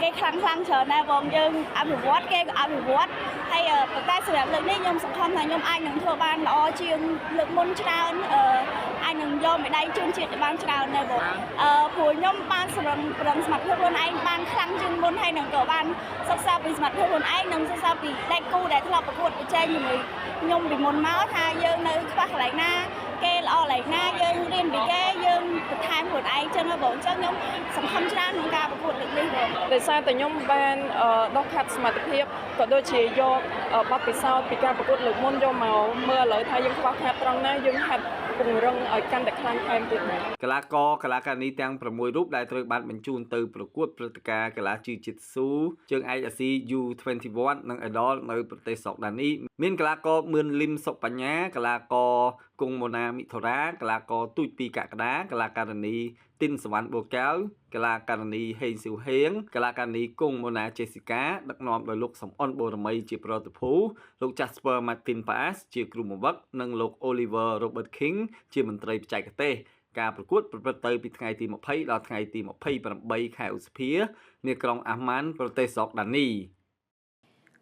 គេខ្លាំងច្រើនដែរបងយើងអភិវឌ្ឍគេក៏អភិវឌ្ឍហើយប៉ុន្តែសម្រាប់លើកនេះខ្ញុំសង្ឃឹមថាខ្ញុំអាចនឹងធ្វើបានល្អជាងលើកមុនច្រើនអាចនឹងយកមេដាយជើងជាតិបានច្រើនដែរបងព្រោះខ្ញុំបានស ប្រឹងសមត្ថភាពខ្លួនឯងបានខ្លាំងជាងមុនហើយនឹងក៏បានសិក្សាពីសមត្ថភាពខ្លួនឯងនិងសិក្សាពីដៃគូដែលធ្លាប់ប្រកួតប្រជែងជាមួយខ្ញុំពីមុនមកថាយើងនៅខ្វះកន្លែងណាគេល្អកន្លែងណាយើងរៀនពីគេយើងបន្ថែមខ្លួនឯងចឹងហើយបងចឹងខ្ញុំសង្ឃឹមច្រើនក្នុងការប្រកួតលើកនេះបង ដោយសារតែខ្ញុំបានដកខាត់សមត្ថភាពក៏ដូចជាយកបទពិសោធន៍ពីការប្រកួតលើកមុនយកមកមើលឥឡូវថាយើងខ្វះខាតត្រង់ណាយើងហាត់ពង្រឹងឲ្យកាន់តែខ្លាំងថែមទៀតដែរ កីឡាករកីឡាការិនីទាំង6រូបដែលត្រូវបានបញ្ជូនទៅប្រកួតព្រឹត្តិការណ៍កីឡាជីជីតស៊ូជើងឯកអាស៊ី U21 និង Idol នៅប្រទេសសកដានីមានកីឡាករមឿនលឹមសុបញ្ញាកីឡាករគង់ម៉ូណាមិថូរ៉ាកីឡាករទូចពីកក្កដាកីឡាការិនីទីនសវណ្ណបូកែវកីឡាការិនីហេងស៊ីវហៀងកីឡាការិនីគង់ម៉ូណាជេស៊ីកាដឹកនាំដោយលោកសំអនបូរមីជាប្រតិភូលោក Jasper Martin Paas ជាគ្រូបង្វឹកនិងលោក Oliver Robert King ជាមន្ត្រីបច្ចេកទេសការប្រកួតប្រព្រឹត្តទៅពីថ្ងៃទី20ដល់ថ្ងៃទី28ខែឧសភានៅក្រុងអាហ្មានប្រទេសសកដានី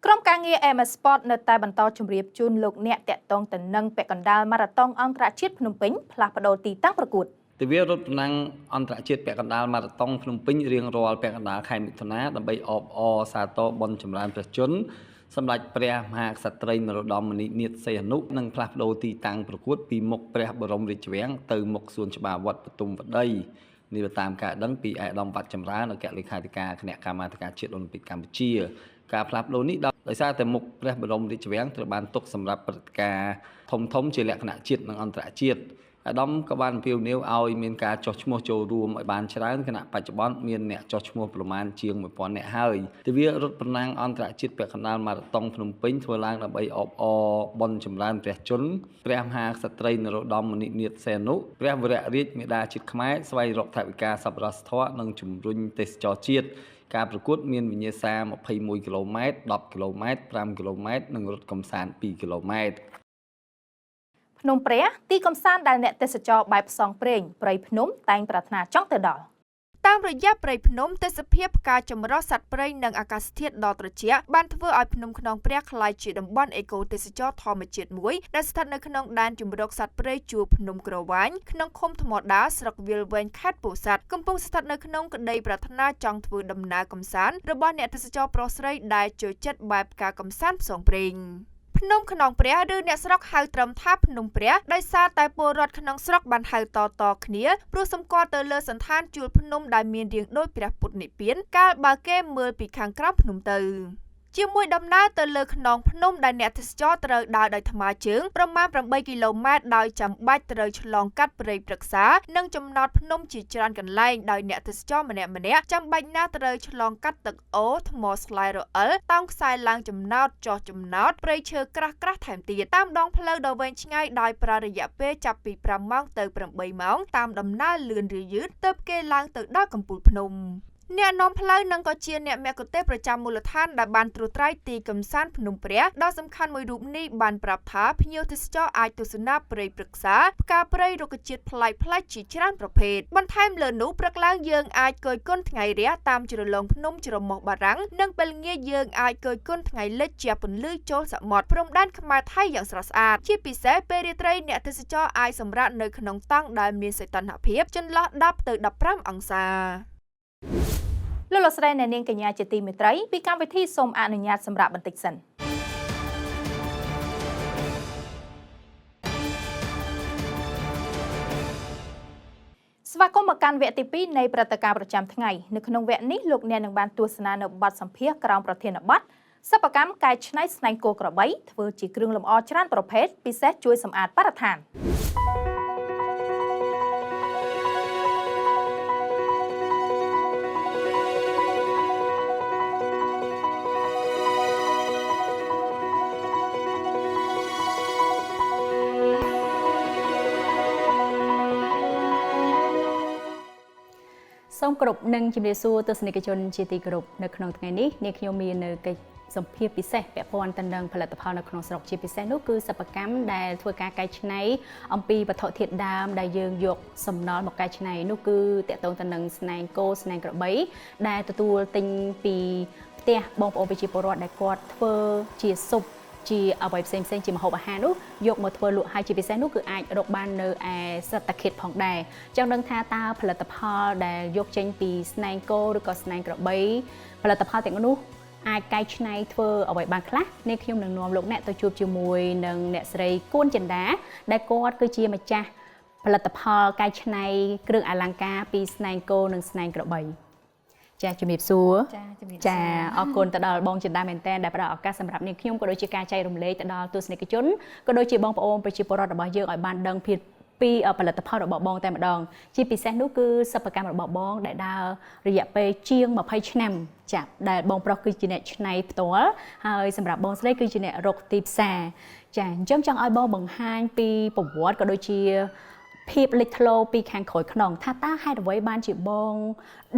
ក្រុមការងារ MS Sport នៅតែបន្តជម្រាបជូនលោកអ្នកតាក់ទងទៅនឹងពាក់កណ្ដាលម៉ារ៉ាតុងអន្តរជាតិភ្នំពេញផ្លាស់ប្ដូរទីតាំងប្រកួត ទិវារត់ប្រណាំងអន្តរជាតិពាក់កណ្ដាលម៉ារ៉ាតុងភ្នំពេញរៀងរាល់ពាក់កណ្ដាលខែមិថុនាដើម្បីអបអរសាទរបុណ្យចម្រើនព្រះជន្មសម្ដេចព្រះមហាក្សត្រីនរោត្តមនាថសីហនុនិងផ្លាស់ប្ដូរទីតាំងប្រកួតពីមុខព្រះបរមរាជវាំងទៅមុខសួនច្បារវត្តបទុមវត្តីនេះតាមការដឹងពីឯកឧត្តមវត្តចម្រើនអគ្គលេខាធិការគណៈកម្មាធិការជាតិអូឡ িম্প ិកកម្ពុជាការផ្លាស់ប្ដូរនេះដោយសារតែមុខព្រះបរមរាជវាំងត្រូវបានទុកសម្រាប់ព្រឹត្តិការណ៍ធំៗជាលក្ខណៈជាតិនិងអន្តរជាតិអាដាមក៏បានអំពាវនាវឲ្យមានការចុះឈ្មោះចូលរួមឲ្យបានច្រើនគណៈបច្ចុប្បន្នមានអ្នកចុះឈ្មោះប្រមាណជាង 1000 នាក់ហើយទិវារត់ប្រណាំងអន្តរជាតិពាក់កណ្ដាលម៉ារ៉ាតុងភ្នំពេញធ្វើឡើងដើម្បីអបអរបុណ្យចម្រើនព្រះជន្មព្រះមហាក្សត្រីនរោត្តមនាថសីហនុព្រះវររាជមាតាជាតិខ្មែរស្វែងរកថវិកាសប្បុរសធម៌និងជំរុញទេសចរជាតិការប្រកួតមានវិញ្ញាសា21គីឡូម៉ែត្រ10គីឡូម៉ែត្រ5គីឡូម៉ែត្រនិងរត់កម្សាន្ត2គីឡូម៉ែត្រ ភ្នំព្រះទីកំសាន្តដែលអ្នកទេសចរបែបផ្សងព្រេងព្រៃភ្នំតែងប្រាថ្នាចង់ទៅដល់ តាមរយៈព្រៃភ្នំទេសភាពផ្កាចម្រុះសត្វព្រៃនិងអាកាសធាតុដ៏ត្រជាក់បានធ្វើឲ្យភ្នំខ្នងព្រះក្លាយជាតំបន់អេកូទេសចរធម្មជាតិមួយដែលស្ថិតនៅក្នុងដែនជម្រកសត្វព្រៃជួរភ្នំក្រវាញក្នុងឃុំថ្មដាស្រុកវាលវែងខេត្តពោធិ៍សាត់កំពុងស្ថិតនៅក្នុងក្តីប្រាថ្នាចង់ធ្វើដំណើរកម្សាន្តរបស់អ្នកទេសចរប្រុសស្រីដែលចូលចិត្តបែបការកម្សាន្តផ្សងព្រេង ភ្នំខ្នងព្រះឬអ្នកស្រុកហៅត្រឹមថាភ្នំព្រះដោយសារតែពលរដ្ឋក្នុងស្រុកបានហៅតគ្នាព្រោះសម្គាល់ទៅលើសន្តានជួរភ្នំដែលមានរាងដូចព្រះពុទ្ធនិព្វានកាលបើគេមើលពីខាងក្រោមភ្នំទៅ ជាមួយដំណើរទៅលើខ្នងភ្នំដែលអ្នកទេសចរត្រូវដើរដោយថ្មើរជើងប្រមាណ8គីឡូម៉ែត្រដោយចាំបាច់ត្រូវឆ្លងកាត់ព្រៃព្រឹក្សានិងចំណោតភ្នំជាច្រើនកន្លែងដោយអ្នកទេសចរម្នាក់ចាំបាច់ណាស់ត្រូវឆ្លងកាត់ទឹកអូថ្មស្លែរអិលតោងខ្សែឡើងចំណោតចោះចំណោតព្រៃឈើក្រាស់ថែមទៀតតាមដងផ្លូវដ៏វែងឆ្ងាយដោយប្រើរយៈពេលចាប់ពី5ម៉ោងទៅ8ម៉ោងតាមដំណើរលឿនឬយឺតទើបគេឡើងទៅដល់កំពូលភ្នំ អ្នកនាំផ្លូវនឹងក៏ជាអ្នកមគ្គុទ្ទេសក៍ប្រចាំមូលដ្ឋានដែលបានត្រួសត្រាយទីកំសាន្តភ្នំព្រះដ៏សំខាន់មួយរូបនេះបានប្រាប់ថាភ្ញៀវទេសចរអាចទស្សនាព្រៃព្រឹក្សាផ្កាព្រៃរុក្ខជាតិប្លែកៗជាច្រើនប្រភេទបន្ថែមលើនោះព្រឹកឡើងយើងអាចគយគន់ថ្ងៃរះតាមជ្រលងភ្នំច្រមុះបារាំងនិងពេលល្ងាចយើងអាចគយគន់ថ្ងៃលិចជាពន្លឺចូលសមុទ្រព្រំដែនខ្មែរថៃយ៉ាងស្រស់ស្អាតជាពិសេសពេលរាត្រីអ្នកទេសចរអាចសម្រាកនៅក្នុងតង់ដែលមានសីតុណ្ហភាពចន្លោះ10ទៅ15អង្សា លោកស្រីអ្នកនាងកញ្ញាជាទីមេត្រីពីកម្មវិធីសូមអនុញ្ញាតសម្រាប់បន្តិចសិនស្វាគមន៍មកកាន់វគ្គទី2នៃព្រឹត្តិការណ៍ប្រចាំថ្ងៃនៅក្នុងវគ្គនេះលោកអ្នកនឹងបានទស្សនានៅបទសម្ភាសន៍ក្រោមប្រធានបទសិប្បកម្មកែច្នៃស្នែងគោក្របីធ្វើជាគ្រឿងលម្អច្រើនប្រភេទពិសេសជួយសម្អាតបរិស្ថាន សូមគោរពនិងជំរាបសួរទស្សនិកជនជាទីគោរពនៅក្នុងថ្ងៃនេះនាងខ្ញុំមាននៅកិច្ចសម្ភាសន៍ពិសេសពាក់ព័ន្ធទៅនឹងផលិតផលនៅក្នុងស្រុកជាពិសេសនោះគឺសិប្បកម្មដែលធ្វើការកែច្នៃអំពីវត្ថុធាតុដើមដែលយើងយកសំណល់មកកែច្នៃនោះគឺតកតងទៅនឹងស្នែងគោស្នែងក្របីដែលទទួលទិញពីផ្ទះបងប្អូនប្រជាពលរដ្ឋដែលគាត់ធ្វើជាស៊ុប ជាអ្វីផ្សេងៗជាម្ហូបអាហារនោះយកមកធ្វើលក់ហើយជាពិសេសនោះគឺអាចរកបាននៅឯសត្វតាខេតផងដែរចឹងដឹងថាតើផលិតផលដែលយកចេញពីស្នែងគោឬក៏ស្នែងក្របីផលិតផលទាំងនោះអាចកែច្នៃធ្វើអ្វីបានខ្លះនេះខ្ញុំនឹងនាំលោកអ្នកទៅជួបជាមួយនឹងអ្នកស្រីគួនចិន្តាដែលគាត់គឺជាម្ចាស់ផលិតផលកែច្នៃគ្រឿងអលង្ការពីស្នែងគោនិងស្នែងក្របីចាជំរាបសួរចាអរគុណទៅដល់បងចិន្តាមែនតើដែលផ្ដល់ឱកាសសម្រាប់នាងខ្ញុំក៏ដូចជាការចែករំលែកទៅដល់ទស្សនិកជនក៏ដូចជាបងប្អូនប្រជាពលរដ្ឋរបស់យើងឲ្យបានដឹងពីផលិតផលរបស់បងតែម្ដងជាពិសេសនោះគឺសិប្បកម្មរបស់បងដែលដើររយៈពេលជាង20ឆ្នាំចាដែលបងប្រុសគឺជាអ្នកច្នៃផ្ទាល់ហើយសម្រាប់បងស្រីគឺជាអ្នករកទីផ្សារចាអញ្ចឹងចង់ឲ្យបងបង្ហាញពីប្រវត្តិក៏ដូចជាភាពលេចធ្លោពីខាងក្រោយខ្នងថាតើហេតុអ្វីបានជាបង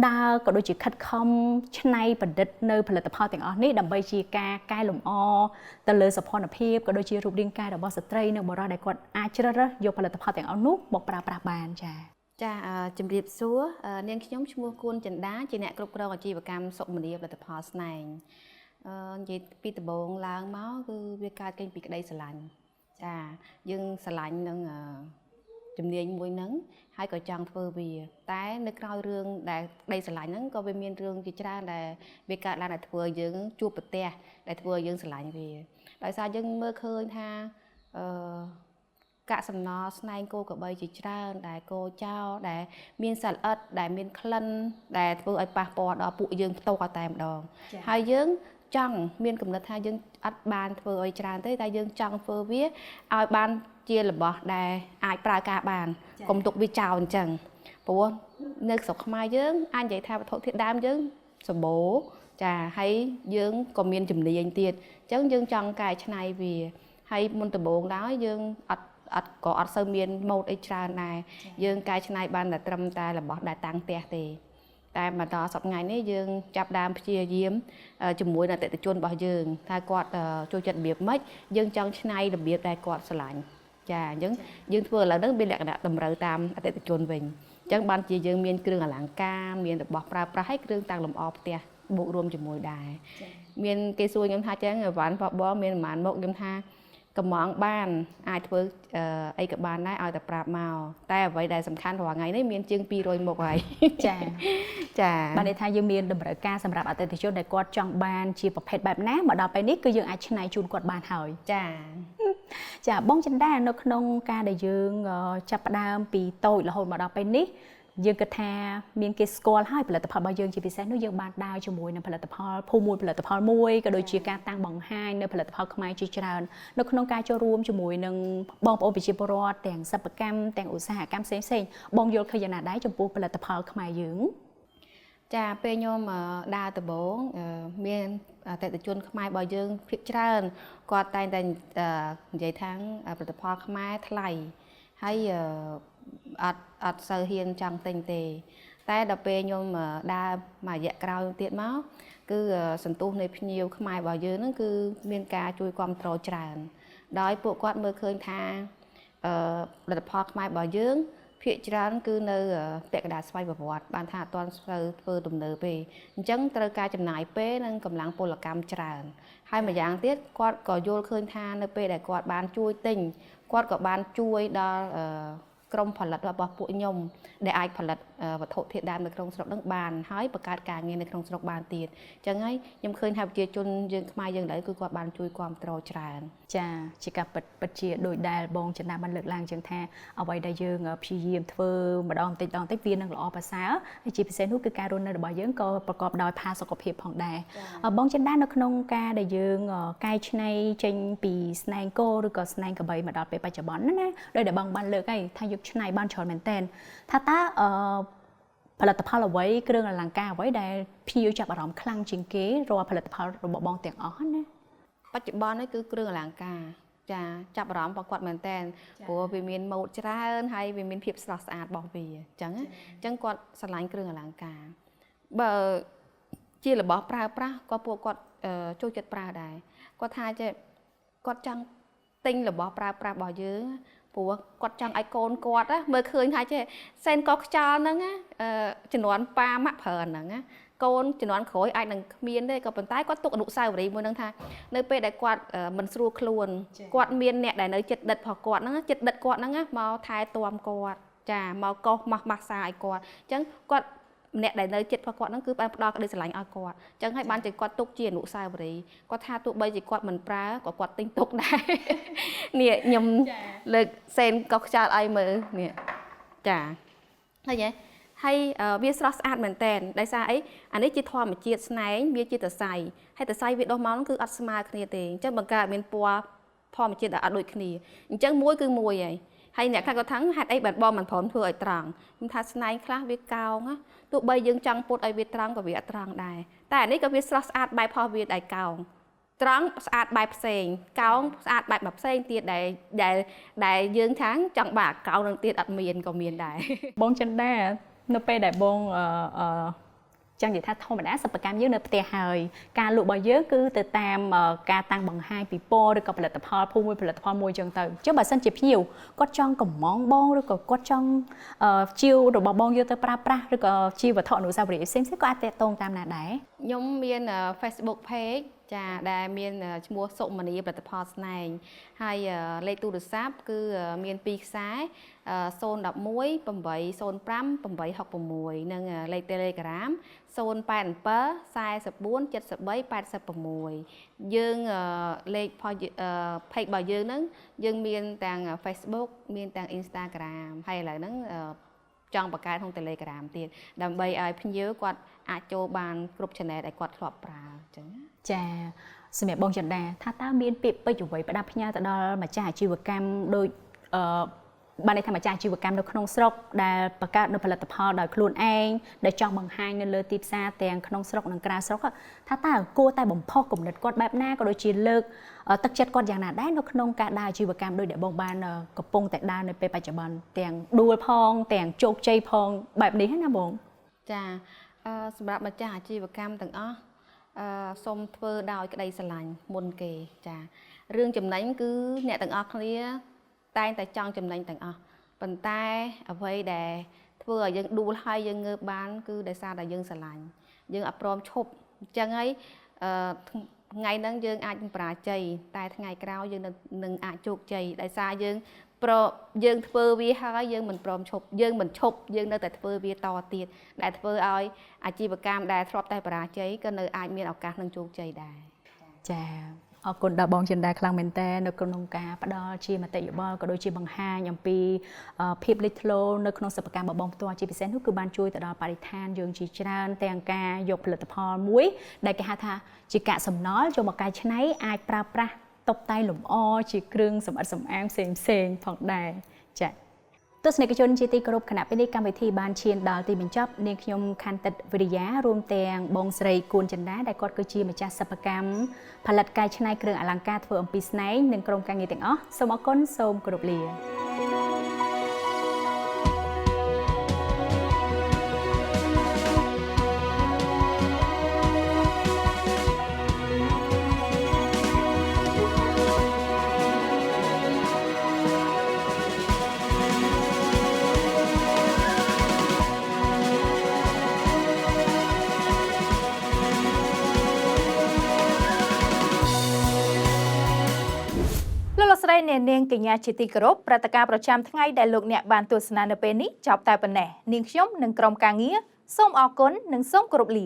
ដើរក៏ដូចជាខិតខំច្នៃប្រឌិតនៅផលិតផលទាំងអស់នេះដើម្បីជាការកែលម្អទៅលើសោភ័ណភាពក៏ដូចជារូបរាងកាយរបស់ស្ត្រីនិងបុរសដែលគាត់អាចជ្រើសរើសយកផលិតផលទាំងអស់នោះមកប្រើប្រាស់បានចា៎ចាជំរាបសួរនាងខ្ញុំឈ្មោះគួនចិន្តាជាអ្នកគ្រប់គ្រងអាជីវកម្មសុខមនីផលិតផលស្នែងនិយាយពីដំបូងឡើងមកគឺវាកើតចេញពីក្តីស្រឡាញ់ចាយើងស្រឡាញ់នឹងជំនាញមួយហ្នឹងហើយក៏ចង់ធ្វើវាតែនៅក្រៅរឿងដែលក្តីស្រឡាញ់ហ្នឹងក៏វាមានរឿងជាច្រើនដែលវាកើតឡើងដែលធ្វើយើងជួបប្រទះដែលធ្វើយើងស្រឡាញ់វាដោយសារយើងមើលឃើញថាកាកសំណល់ស្នែងគោក្របីជាច្រើនដែលគោចោលដែលមានសត្វល្អិតដែលមានក្លិនដែលធ្វើឲ្យប៉ះពាល់ដល់ពួកយើងផ្ទាល់តែម្ដងហើយយើងចង់មានគំនិតថាយើងអត់បានធ្វើឲ្យច្រើនទេតែយើងចង់ធ្វើវាឲ្យបានជារបស់ដែលអាចប្រើការបានកុំទុកវាចោលអញ្ចឹងព្រោះនៅស្រុកខ្មែរយើងអាចនិយាយថាវត្ថុធាតុដើមយើងសម្បូរចាហើយយើងក៏មានជំនាញទៀតអញ្ចឹងយើងចង់កែច្នៃវាហើយមុនដំបូងឡើយយើងអត់សូវមានម៉ូដអីច្រើនដែរយើងកែច្នៃបានតែត្រឹមតែរបស់ដែលតាំងផ្ទះទេតែមកដល់សប្តាហ៍នេះយើងចាប់ដើមព្យាយាមជាមួយនឹងអតិថិជនរបស់យើងថាគាត់ចូលចិត្តរបៀបម៉េចយើងចង់ច្នៃរបៀបដែលគាត់ស្រឡាញ់ចាអញ្ចឹងយើងធ្វើឥឡូវហ្នឹងមានលក្ខណៈតម្រូវតាមអតិថិជនវិញអញ្ចឹងបានជាយើងមានគ្រឿងអលង្ការមានរបស់ប្រើប្រាស់ហើយគ្រឿងតាំងលម្អផ្ទះបូករួមជាមួយដែរមានគេសួរខ្ញុំថាចឹងវ៉ាន់បងមានប្រហែលមុខខ្ញុំថាកំងបានអាចធ្វើអីក៏បានដែរឲ្យតែប្រាប់មកតែអ្វីដែលសំខាន់រាល់ថ្ងៃនេះមានជាង200មុខហើយចាបានន័យថាយើងមានតម្រូវការសម្រាប់អតិថិជនដែលគាត់ចង់បានជាប្រភេទបែបណាមកដល់ពេលនេះគឺយើងអាចច្នៃជូនគាត់បានហើយចាបងចិន្តានៅក្នុងការដែលយើងចាប់ផ្ដើមពីតូចរហូតមកដល់ពេលនេះយើងគិតថាមានគេស្គាល់ហើយផលិតផលរបស់យើងជាពិសេសនោះយើងបានដើរជាមួយនឹងផលិតផលភូមិមួយផលិតផលមួយក៏ដូចជាការតាំងបង្ហាញនៅផលិតផលខ្មែរជាច្រើននៅក្នុងការចូលរួមជាមួយនឹងបងប្អូនប្រជាពលរដ្ឋទាំងសិប្បកម្មទាំងឧស្សាហកម្មផ្សេងៗបងយល់ឃើញយ៉ាងណាដែរចំពោះផលិតផលខ្មែរយើងចាពេលខ្ញុំដើរដំបូងមានអតិថិជនខ្មែររបស់យើងភាគច្រើនគាត់តែងតែនិយាយថាផលិតផលខ្មែរថ្លៃហើយអត់សូវហ៊ានចង់ទិញទេតែដល់ពេលខ្ញុំដើរមួយរយៈក្រោយទៀតមកគឺសន្ទុះនៃភ្ញៀវខ្មែររបស់យើងហ្នឹងគឺមានការជួយគាំទ្រច្រើនដោយពួកគាត់មើលឃើញថាផលិតផលខ្មែររបស់យើងភាគច្រើនគឺនៅពាក់កណ្ដាលស្វ័យប្រវត្តិបានថាអត់ទាន់ស្រូវធ្វើទំនើបទេអញ្ចឹងត្រូវការចំណាយពេលនិងកម្លាំងពលកម្មច្រើនហើយម្យ៉ាងទៀតគាត់ក៏យល់ឃើញថានៅពេលដែលគាត់បានជួយទិញគាត់ក៏បានជួយដល់ក្រុមផលិតរបស់ពួកខ្ញុំដែលអាចផលិតវត្ថុធាតុដើមនៅក្នុងស្រុកនឹងបានហើយបង្កើតការងារនៅក្នុងស្រុកបានទៀតអញ្ចឹងហើយខ្ញុំឃើញថាប្រជាជនយើងខ្មែរយើងឡើយគឺគាត់បានជួយគាំទ្រច្រើនចាជាការពិតជាដោយដែលបងចិន្តាបានលើកឡើងចឹងថាអ្វីដែលយើងព្យាយាមធ្វើម្ដងតិចវានឹងល្អប្រសើរហើយជាពិសេសនោះគឺការរស់នៅរបស់យើងក៏ប្រកបដោយផាសុកភាពផងដែរបងចិន្តានៅក្នុងការដែលយើងកែច្នៃចេញពីស្នែងគោឬក៏ស្នែងក្របីមកដល់ពេលបច្ចុប្បន្នណាដោយដែលបងបានលើកហើយថាយកច្នៃបានច្រើនមែនតើថាតើផលិតផលអ្វីគ្រឿងអលង្ការអ្វីដែលភ្ញៀវចាប់អារម្មណ៍ខ្លាំងជាងគេរាល់ផលិតផលរបស់បងទាំងអស់ណាបច្ចុប្បន្ននេះគឺគ្រឿងអលង្ការចាចាប់អារម្មណ៍របស់គាត់មែនតើព្រោះវាមានម៉ូដច្រើនហើយវាមានភាពស្រស់ស្អាតរបស់វាអញ្ចឹងគាត់ស្រឡាញ់គ្រឿងអលង្ការបើជារបស់ប្រើប្រាស់ក៏ពួកគាត់ចូលចិត្តប្រើដែរគាត់ថាចេះគាត់ចង់ទិញរបស់ប្រើប្រាស់របស់យើង ព្រោះគាត់ចង់ឲ្យកូនគាត់ណាមើលឃើញថាចេះសែនកខ្យល់ហ្នឹងណាជំនាន់ប៉ាម៉ាក់ប្រើហ្នឹងណាកូនជំនាន់ក្រោយអាចនឹងគ្មានទេក៏ប៉ុន្តែគាត់ទុកអនុស្សាវរីយ៍មួយហ្នឹងថានៅពេលដែលគាត់មិនស្រួលខ្លួនគាត់មានអ្នកដែលនៅចិត្តដិតរបស់គាត់ហ្នឹងចិត្តដិតគាត់ហ្នឹងមកថែទាំគាត់ចាមកកោសម៉ាស់សាឲ្យគាត់អញ្ចឹងគាត់ម្នាក់ដែលនៅចិត្តរបស់គាត់ហ្នឹងគឺបានផ្ដល់ក្តីស្រឡាញ់ឲ្យគាត់អញ្ចឹងហើយបានជាគាត់ទុកជាអនុស្សាវរីយ៍គាត់ថាទោះបីជាគាត់មិនប្រើក៏គាត់ទិញទុកដែរនេះខ្ញុំលើកសែនកោសខ្យល់ឲ្យមើលនេះចាឃើញទេហើយវាស្រស់ស្អាតមែនតើដោយសារអីអានេះជាធម្មជាតិស្នែងវាជាតសៃហើយតសៃវាដុះមកហ្នឹងគឺអត់ស្មើគ្នាទេអញ្ចឹងបង្កើតមានពណ៌ធម្មជាតិដែលអត់ដូចគ្នាអញ្ចឹងមួយគឺមួយហើយអ្នកខ្លះគាត់ថាហេតុអីបានបងមិនព្រមធ្វើឲ្យត្រង់ខ្ញុំថាស្នែងខ្លះវាកោងណាទោះបីយើងចង់ពុតឲ្យវាត្រង់ក៏វាអត់ត្រង់ដែរតែអានេះក៏វាស្រស់ស្អាតបែបរបស់វាដែលកោងត្រង់ស្អាតបែបផ្សេងកោងស្អាតបែបផ្សេងទៀតដែលយើងថាចង់បាក់កោងនឹងទៀតអត់មានក៏មានដែរបងចិនដានៅពេលដែលបងចង់និយាយថាធម្មតាសិប្បកម្មយើងនៅផ្ទះហើយការលក់របស់យើងគឺទៅតាមការតាំងបង្ហាញពីពណ៌ឬក៏ផលិតផលភូមិមួយផលិតផលមួយចឹងទៅចុះបើសិនជាភ្ញៀវគាត់ចង់កម្មងបងឬក៏គាត់ចង់ជាវរបស់បងយកទៅប្រើប្រាស់ឬក៏ជាវត្ថុអនុស្សាវរីយ៍ផ្សេងៗក៏អាចទាក់ទងតាមណាដែរខ្ញុំមាន Facebook page ចាដែលមានឈ្មោះសុមនីផលិតផលស្នែងហើយលេខទូរស័ព្ទគឺមាន2ខ្សែ011 805 866និងលេខ Telegram 087 44 73 86យើងលេខ page របស់យើងហ្នឹងយើងមានទាំង Facebook មានទាំង Instagram ហើយឥឡូវហ្នឹងចង់បង្កើតក្នុង Telegram ទៀតដើម្បីឲ្យភ្ញៀវគាត់អាចចូលបានគ្រប់ channel ដែលគាត់ធ្លាប់ប្រើអញ្ចឹងចាសម្រាប់បងចិនដាថាតើមានពាក្យពេចន៍អ្វីផ្ដាប់ផ្ញើទៅដល់ម្ចាស់អាជីវកម្មដូចបានន័យថាម្ចាស់អាជីវកម្មនៅក្នុងស្រុកដែលបង្កើតនូវផលិតផលដោយខ្លួនឯងដែលចង់បង្ហាញនៅលើទីផ្សារទាំងក្នុងស្រុកនិងក្រៅស្រុកថាតើគួរតែបំផុសគំនិតគាត់បែបណាក៏ដូចជាលើកទឹកចិត្តគាត់យ៉ាងណាដែរនៅក្នុងការដើរអាជីវកម្មដូចដែលបងបានកំពុងតែដើរនៅពេលបច្ចុប្បន្នទាំងដួលផងទាំងជោគជ័យផងបែបនេះណាបងចាសម្រាប់ម្ចាស់អាជីវកម្មទាំងអស់សូមធ្វើដោយក្តីស្រឡាញ់មុនគេចារឿងចំណេញគឺអ្នកទាំងអស់គ្នាតែងតែចង់ចំណេញទាំងអស់ប៉ុន្តែអ្វីដែលធ្វើឲ្យយើងដួលហើយយើងងើបបានគឺដោយសារតែយើងស្រឡាញ់យើងអត់ព្រមឈប់អញ្ចឹងហើយថ្ងៃហ្នឹងយើងអាចបរាជ័យតែថ្ងៃក្រោយយើងនឹងអាចជោគជ័យដោយសារយើងធ្វើវាហើយយើងមិនព្រមឈប់យើងមិនឈប់យើងនៅតែធ្វើវាតទៀតដែលធ្វើឲ្យអាជីវកម្មដែលធ្លាប់តែបរាជ័យក៏នៅអាចមានឱកាសនឹងជោគជ័យដែរចាអរគុណដល់បងចិនដាខ្លាំងមែនតើនៅក្នុងការផ្ដល់ជាមតិយោបល់ក៏ដូចជាបង្ហាញអំពីភាពលេចធ្លោនៅក្នុងសិប្បកម្មរបស់បងផ្ទាល់ជាពិសេសនោះគឺបានជួយទៅដល់បរិស្ថានយើងជាច្រើនទាំងការយកផលិតផលមួយដែលគេហៅថាជាកាកសំណល់យកមកកែច្នៃអាចប្រើប្រាស់តុបតែងលម្អជាគ្រឿងសម្អិតសម្អាងផ្សេងៗផងដែរចា៎ទស្សនិកជនជាទីគោរពគណៈពេលនេះកម្មវិធីបានឈានដល់ទីបញ្ចប់នាងខ្ញុំខណ្ឌតិតវិរិយារួមទាំងបងស្រីគួនចិន្តាដែលគាត់គឺជាម្ចាស់សិប្បកម្មផលិតកែច្នៃគ្រឿងអលង្ការធ្វើអំពីស្នែងនិងក្រុមការងារទាំងអស់សូមអរគុណសូមគោរពលាស្រីអ្នកនាងកញ្ញាជាទីគោរពព្រឹត្តិការណ៍ប្រចាំថ្ងៃដែលលោកអ្នកបានទស្សនានៅពេលនេះចប់តែប៉ុណ្ណេះនាងខ្ញុំនិងក្រុមការងារសូមអរគុណនិងសូមគោរពលា